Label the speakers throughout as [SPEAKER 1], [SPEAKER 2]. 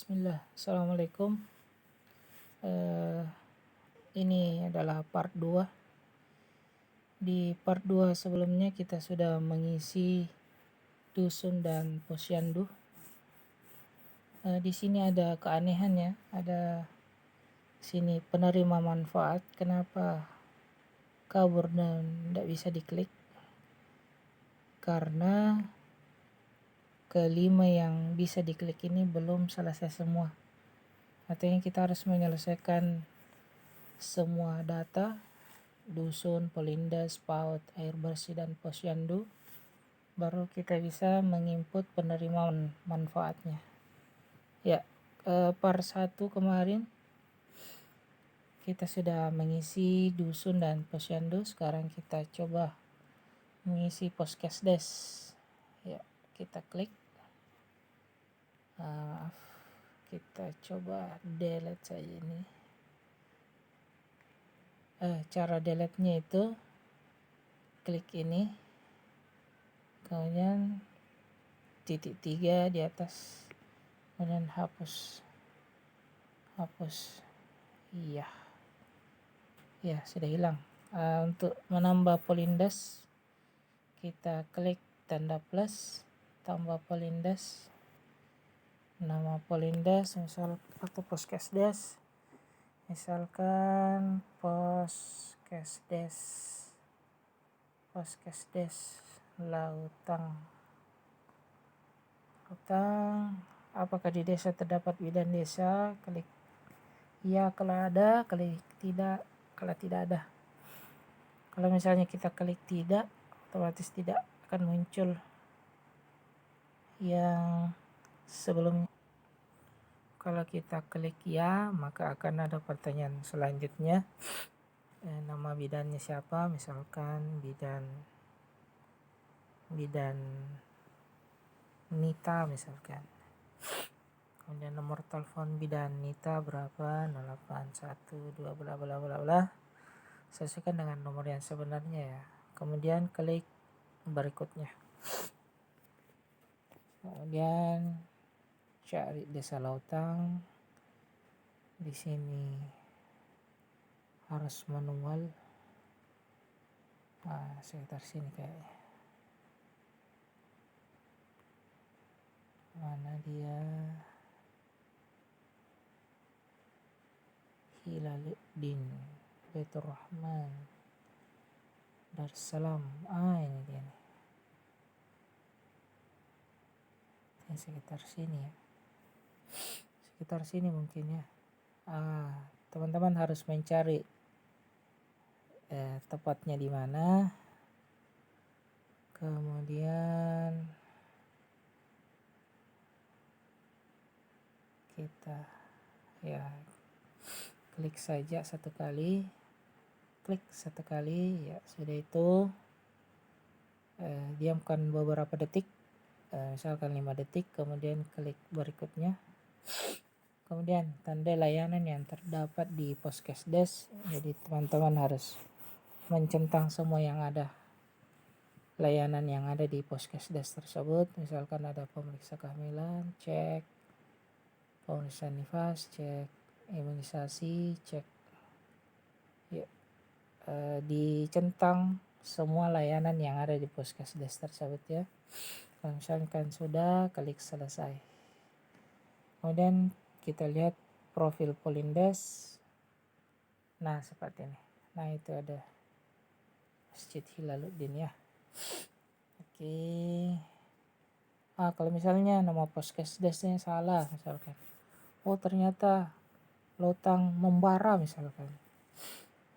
[SPEAKER 1] Bismillah, Assalamualaikum. Ini adalah part 2. Di part 2 sebelumnya kita sudah mengisi dusun dan posyandu. Di sini ada keanehannya, ada sini penerima manfaat. Kenapa kabur dan tidak bisa diklik? Karena kelima yang bisa diklik ini belum selesai semua. Artinya kita harus menyelesaikan semua data dusun, polindes, PAUD, air bersih, dan posyandu, baru kita bisa menginput penerimaan manfaatnya. Ya, part 1 kemarin kita sudah mengisi dusun dan posyandu. Sekarang kita coba mengisi Poskesdes. Ya, kita klik. Kita coba delete saja ini. Cara delete-nya itu klik ini, kemudian titik 3 di atas, kemudian hapus. Iya, sudah hilang. Untuk menambah polindes, kita klik tanda plus, tambah polindes, nama polindes misal atau Poskesdes, misalkan Poskesdes Lautang. Apakah di desa terdapat bidan desa? Klik ya kalau ada, klik tidak kalau tidak ada. Kalau misalnya kita klik tidak, otomatis tidak akan muncul yang sebelumnya. Kalau kita klik ya, maka akan ada pertanyaan selanjutnya. Nama bidannya siapa? Misalkan bidan Nita misalkan. Kemudian nomor telepon bidan Nita berapa? 081 2 bla bla bla bla. Sesuaikan dengan nomor yang sebenarnya ya. Kemudian klik berikutnya. Kemudian cari desa Lautang. Di sini harus manual. Sekitar sini kayaknya. Mana dia? Hilaluddin, Baitur Rahman, Darussalam. Ini dia nih. Ini sekitar sini ya. Sekitar sini mungkin ya. Teman-teman harus mencari tepatnya di mana. Kemudian kita klik saja satu kali, ya sudah itu. Diamkan beberapa detik, misalkan 5 detik, kemudian klik berikutnya. Kemudian tanda layanan yang terdapat di Poskesdes. Jadi teman-teman harus mencentang semua yang ada, layanan yang ada di Poskesdes tersebut. Misalkan ada pemeriksa kehamilan, cek, pemeriksaan nifas, cek, imunisasi, cek. Dicentang semua layanan yang ada di Poskesdes tersebut ya. Kalau misalkan sudah, klik selesai. Kemudian kita lihat profil polindes. Nah seperti ini. Nah itu ada Masjid Hilaluddin ya. Oke. Kalau misalnya nama Poskesdesnya salah misalkan, ternyata Lautang Membara misalkan.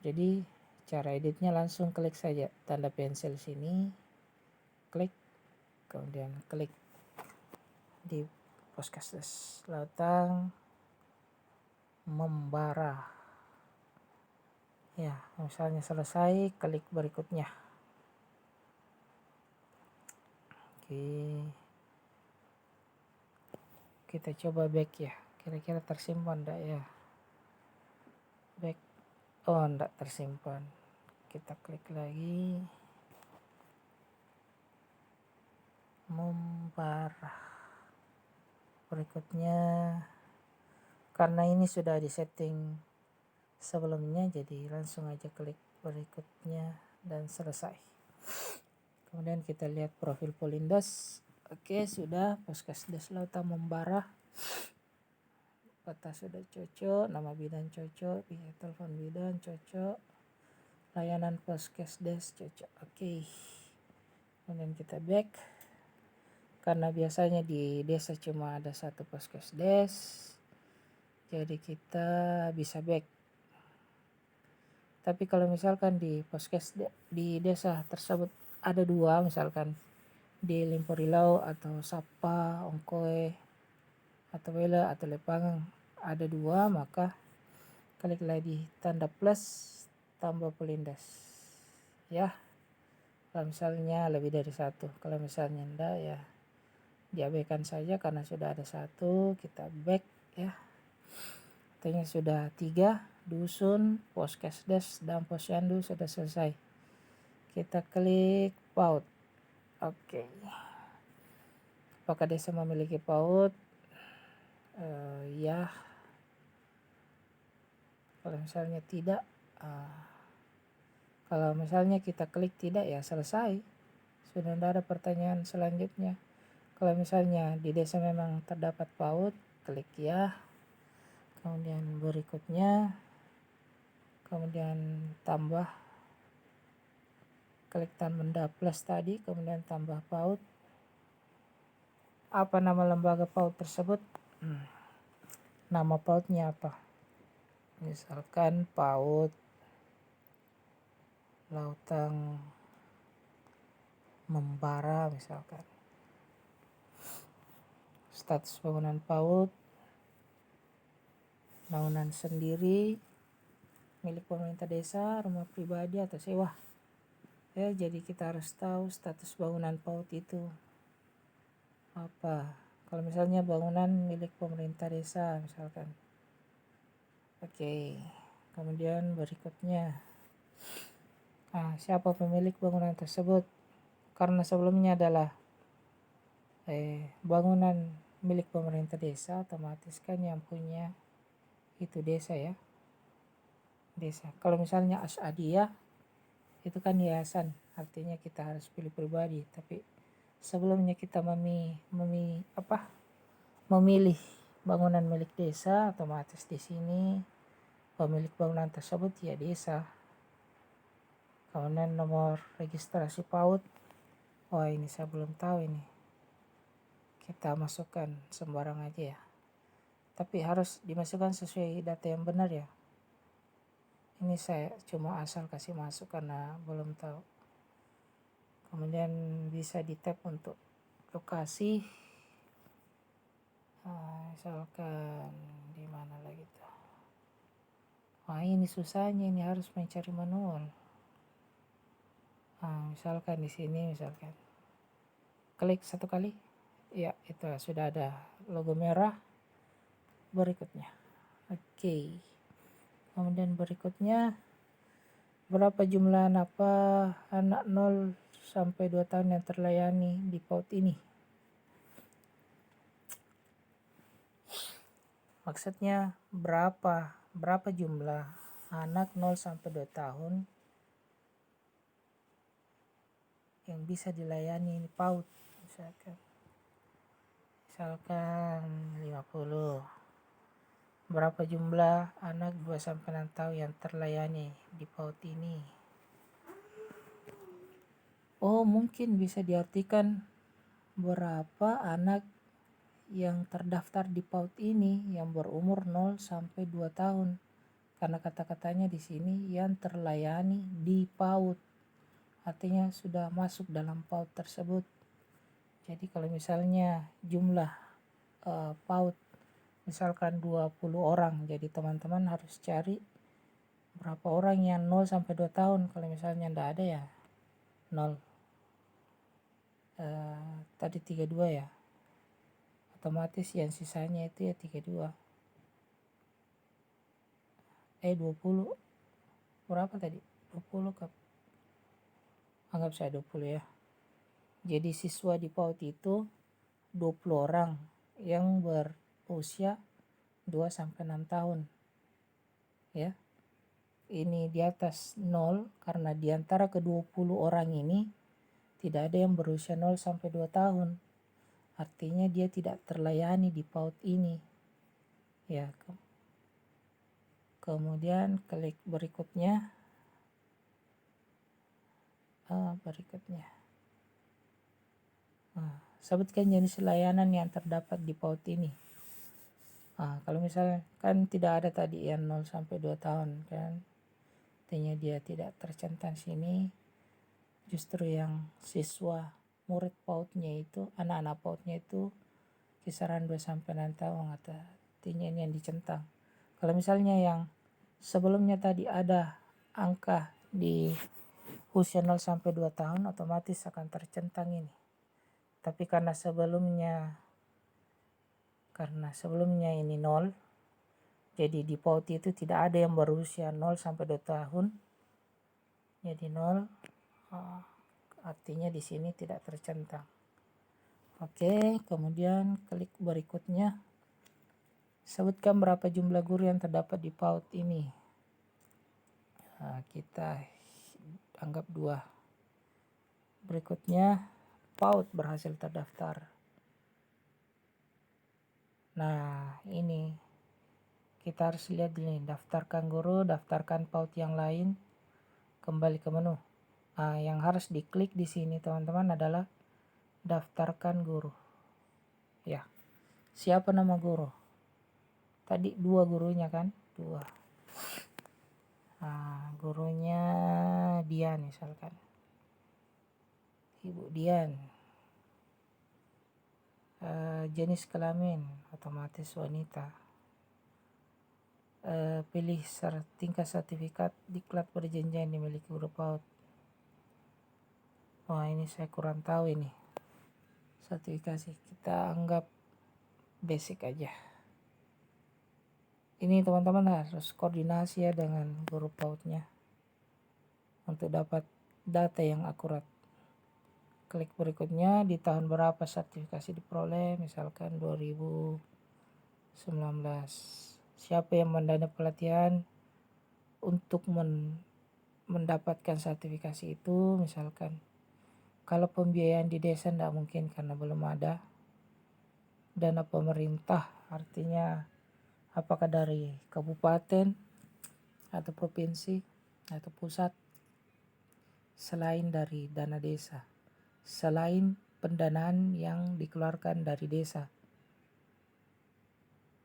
[SPEAKER 1] Jadi cara editnya langsung klik saja tanda pensil sini, klik, kemudian klik di Poskesdes Lautang Membara. Ya, misalnya selesai, klik berikutnya. Oke. Kita coba back ya. Kira-kira tersimpan enggak ya? Back. Enggak tersimpan. Kita klik lagi. Membara. Berikutnya Karena ini sudah disetting sebelumnya, jadi langsung aja klik berikutnya dan selesai. Kemudian kita lihat profil Polindas. Oke, sudah. Puskesdes Lautan Membara, kota sudah cocok, nama bidan cocok, via telepon bidan cocok, layanan Puskesdes cocok. Oke, kemudian kita back. Karena biasanya di desa cuma ada satu Puskesdes, jadi kita bisa back. Tapi kalau misalkan di di desa tersebut ada dua, misalkan di Limporilau atau Sapa, Ongkoe, atau Wela atau Lepangang ada dua, maka klik lagi tanda plus tambah Polindas ya. Kalau misalnya lebih dari satu, kalau misalnya enggak ya diabaikan saja karena sudah ada satu. Kita back ya. Artinya sudah 3 dusun, Puskesdes dan posyandu sudah selesai. Kita klik PAUD. Oke. Apakah desa memiliki PAUD? Ya. Kalau misalnya tidak, kalau misalnya kita klik tidak ya selesai. Sudah tidak ada pertanyaan selanjutnya. Kalau misalnya di desa memang terdapat PAUD, klik ya. Kemudian berikutnya, kemudian tambah, klik tanda plus tadi, kemudian tambah PAUD. Apa nama lembaga PAUD tersebut? Nama PAUD-nya apa? Misalkan PAUD Lautan Membara misalkan. Status bangunan PAUD, bangunan sendiri, milik pemerintah desa, rumah pribadi atau sewa. Ya, jadi kita harus tahu status bangunan PAUD itu apa. Kalau misalnya bangunan milik pemerintah desa misalkan. Oke, kemudian berikutnya, siapa pemilik bangunan tersebut? Karena sebelumnya adalah bangunan milik pemerintah desa, otomatis kan yang punya itu desa ya, desa. Kalau misalnya Asadiyah itu kan yayasan, artinya kita harus pilih pribadi. Tapi sebelumnya kita memilih bangunan milik desa, otomatis di sini pemilik bangunan tersebut ya desa. Kemudian nomor registrasi PAUD, ini saya belum tahu ini, kita masukkan sembarang aja ya, tapi harus dimasukkan sesuai data yang benar ya. Ini saya cuma asal kasih masuk karena belum tahu. Kemudian bisa di tap untuk lokasi, misalkan di mana lagi tuh. Ini susahnya, ini harus mencari manual. Misalkan di sini, misalkan klik satu kali, ya itu sudah ada logo merah. Berikutnya, oke. Kemudian berikutnya, berapa jumlah anak 0 sampai 2 tahun yang terlayani di PAUD ini? Maksudnya berapa jumlah anak 0 sampai 2 tahun yang bisa dilayani di PAUD, misalkan 50. Berapa jumlah anak 2 sampai 6 tahun yang terlayani di PAUD ini? Mungkin bisa diartikan berapa anak yang terdaftar di PAUD ini yang berumur 0 sampai 2 tahun. Karena kata-katanya di sini yang terlayani di PAUD, artinya sudah masuk dalam PAUD tersebut. Jadi kalau misalnya jumlah PAUD misalkan 20 orang, jadi teman-teman harus cari berapa orang yang 0 sampai 2 tahun. Kalau misalnya enggak ada ya 0. Tadi 32 ya, otomatis yang sisanya itu ya 32. 20 berapa tadi? 20 anggap saya 20 ya. Jadi siswa di PAUD itu 20 orang yang berusia 2 sampai 6 tahun. Ya. Ini di atas 0 karena di antara ke-20 orang ini tidak ada yang berusia 0 sampai 2 tahun. Artinya dia tidak terlayani di PAUD ini. Ya. Kemudian klik berikutnya. Sebutkan jenis layanan yang terdapat di PAUD ini. Kalau misalnya kan tidak ada tadi yang 0 sampai 2 tahun kan, artinya dia tidak tercentang sini. Justru yang siswa murid PAUD-nya itu, anak-anak PAUD-nya itu kisaran 2 sampai 6 tahun, artinya ini yang dicentang. Kalau misalnya yang sebelumnya tadi ada angka di usia 0 sampai 2 tahun, otomatis akan tercentang ini. Tapi karena sebelumnya ini 0, jadi di PAUD itu tidak ada yang berusia 0 sampai 2 tahun. Jadi 0, artinya di sini tidak tercentang. Oke, kemudian klik berikutnya. Sebutkan berapa jumlah guru yang terdapat di PAUD ini. Kita anggap 2. Berikutnya, PAUD berhasil terdaftar. Nah, ini kita harus lihat ini, daftarkan guru, daftarkan PAUD yang lain, kembali ke menu. Yang harus diklik di sini teman-teman adalah daftarkan guru. Ya, siapa nama guru? Tadi 2 gurunya kan? 2. Gurunya Dian misalkan. Ibu Dian. Jenis kelamin otomatis wanita. Pilih tingkat sertifikat diklat perjanjian dimiliki guru PAUD. Ini saya kurang tahu ini sertifikasi, kita anggap basic aja. Ini teman-teman harus koordinasi ya dengan guru PAUD-nya untuk dapat data yang akurat. Klik berikutnya, di tahun berapa sertifikasi diperoleh, misalkan 2019. Siapa yang mendana pelatihan untuk mendapatkan sertifikasi itu, misalkan. Kalau pembiayaan di desa tidak mungkin karena belum ada. Dana pemerintah artinya apakah dari kabupaten atau provinsi atau pusat, selain dari dana desa, selain pendanaan yang dikeluarkan dari desa,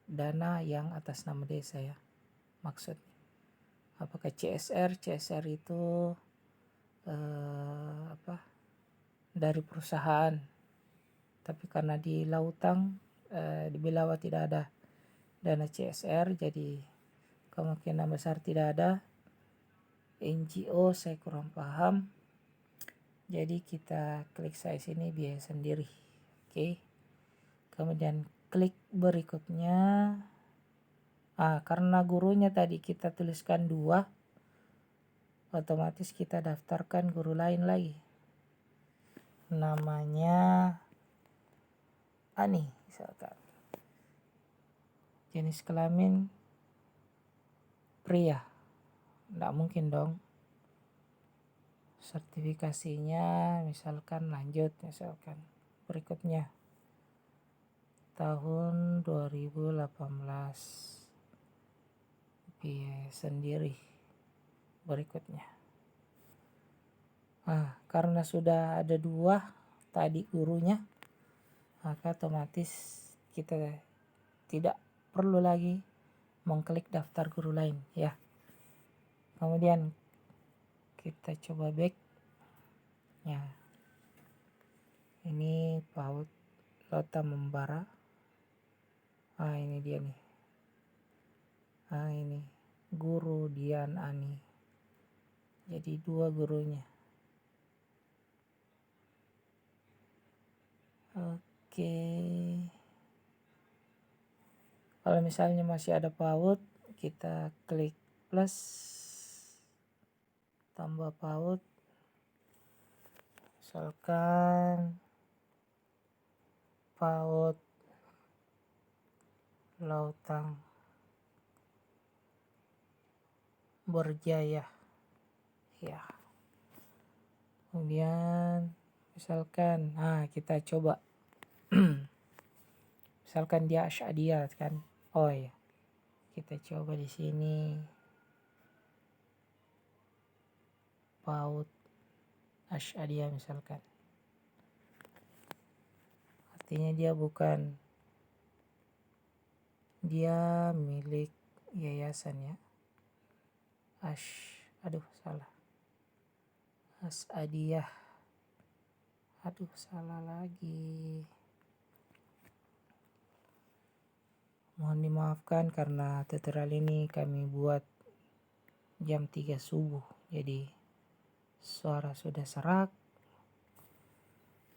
[SPEAKER 1] dana yang atas nama desa ya maksudnya. Apakah CSR itu dari perusahaan, tapi karena di Lautang di Belawa tidak ada dana CSR, jadi kemungkinan besar tidak ada. NGO saya kurang paham, jadi kita klik saya sini biaya sendiri. Oke. Kemudian klik berikutnya. Karena gurunya tadi kita tuliskan 2, otomatis kita daftarkan guru lain lagi. Namanya Ani misalkan. Jenis kelamin pria. Tidak mungkin dong. Sertifikasinya misalkan lanjut, misalkan. Berikutnya tahun 2018. Biaya sendiri. Berikutnya. Karena sudah ada 2 tadi gurunya, maka otomatis kita tidak perlu lagi mengklik daftar guru lain ya. Kemudian kita coba back ya. Ini PAUD Lota Membara. Ini dia nih. Ini guru Dian Ani. Jadi 2 gurunya. Oke. Kalau misalnya masih ada PAUD, kita klik plus, tambah PAUD, misalkan PAUD Lautang. berjaya ya. Kemudian misalkan kita coba misalkan dia Asy'adiyah kan. Oh ya, kita coba di sini PAUD Asy'adiyah misalkan. Artinya dia milik yayasan ya. Asy'adiyah. Salah lagi. Mohon dimaafkan karena tutorial ini kami buat jam 3 subuh. Jadi suara sudah serak,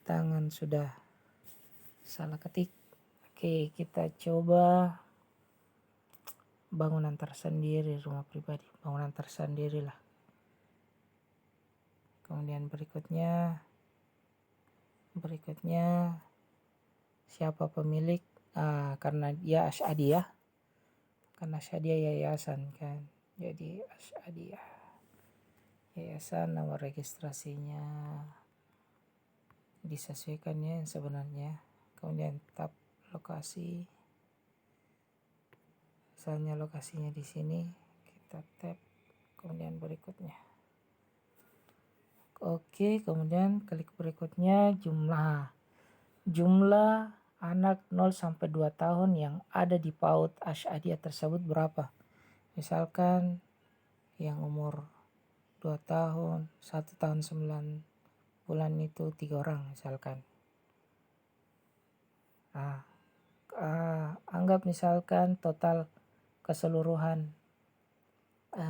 [SPEAKER 1] tangan sudah salah ketik. Oke, kita coba bangunan tersendiri, rumah pribadi, bangunan tersendiri lah. Kemudian berikutnya siapa pemilik? Karena dia Asy'adiyah, karena Asy'adiyah yayasan kan, jadi Asy'adiyah yayasan, nomor registrasinya disesuaikan ya yang sebenarnya. Kemudian tab lokasi, misalnya lokasinya di sini, kita tap. Kemudian berikutnya, oke, kemudian klik berikutnya, jumlah anak 0 sampai 2 tahun yang ada di PAUD Asy'adiyah tersebut berapa. Misalkan yang umur 2 tahun, 1 tahun 9 bulan itu 3 orang misalkan. Anggap misalkan total keseluruhan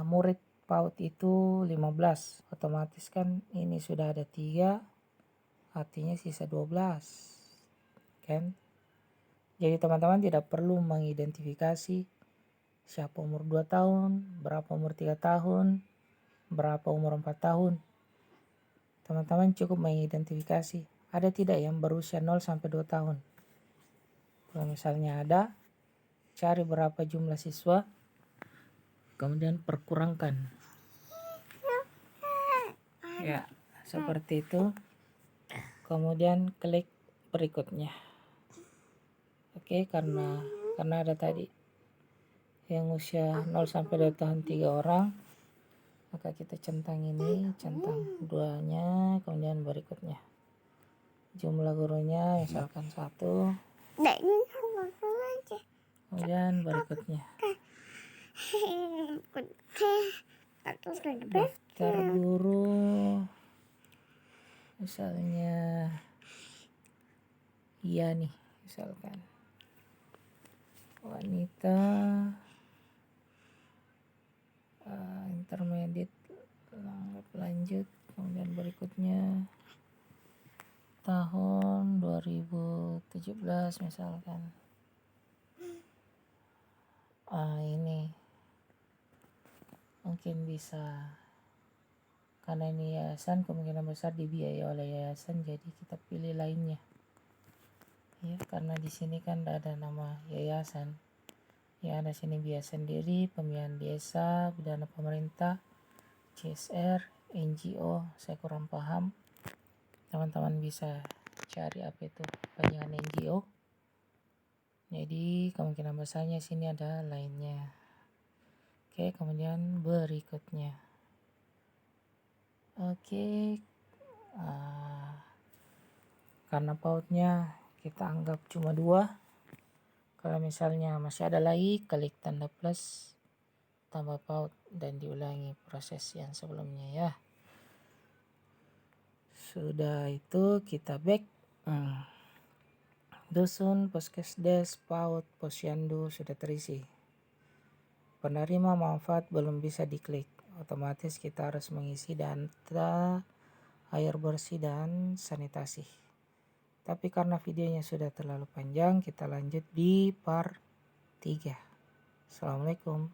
[SPEAKER 1] murid PAUD itu 15, otomatis kan ini sudah ada 3, artinya sisa 12 kan. Jadi teman-teman tidak perlu mengidentifikasi siapa umur 2 tahun, berapa umur 3 tahun, berapa umur 4 tahun. Teman-teman cukup mengidentifikasi ada tidak yang berusia 0 sampai 2 tahun. Kalau misalnya ada, cari berapa jumlah siswa, kemudian perkurangkan. Ya, seperti itu. Kemudian klik berikutnya. Oke, karena ada tadi yang usia 0 sampai 2 tahun 3 orang, maka kita centang ini, centang 2-nya, kemudian berikutnya. Jumlah gurunya misalkan 1. Kemudian berikutnya. Daftar guru, misalnya iya nih, misalkan wanita, intermediate, lanjut. Kemudian berikutnya tahun 2017 misalkan. Ini mungkin bisa, karena ini yayasan, kemungkinan besar dibiayai oleh yayasan, jadi kita pilih lainnya ya, karena di sini kan ada nama yayasan ya, ada sini biaya sendiri, pembiayaan desa, dana pemerintah, CSR, NGO, saya kurang paham. Teman-teman bisa cari apa itu panjangan NGO. Jadi kemungkinan besarnya sini ada lainnya. Oke, kemudian berikutnya. Oke, karena PAUD-nya kita anggap cuma 2. Kalau misalnya masih ada lagi, klik tanda plus, tambah PAUD, dan diulangi proses yang sebelumnya ya. Sudah itu kita back. Dusun, Puskesdes, PAUD, Posyandu sudah terisi. Penerima manfaat belum bisa diklik. Otomatis kita harus mengisi data air bersih dan sanitasi. Tapi karena videonya sudah terlalu panjang, kita lanjut di part 3. Assalamualaikum.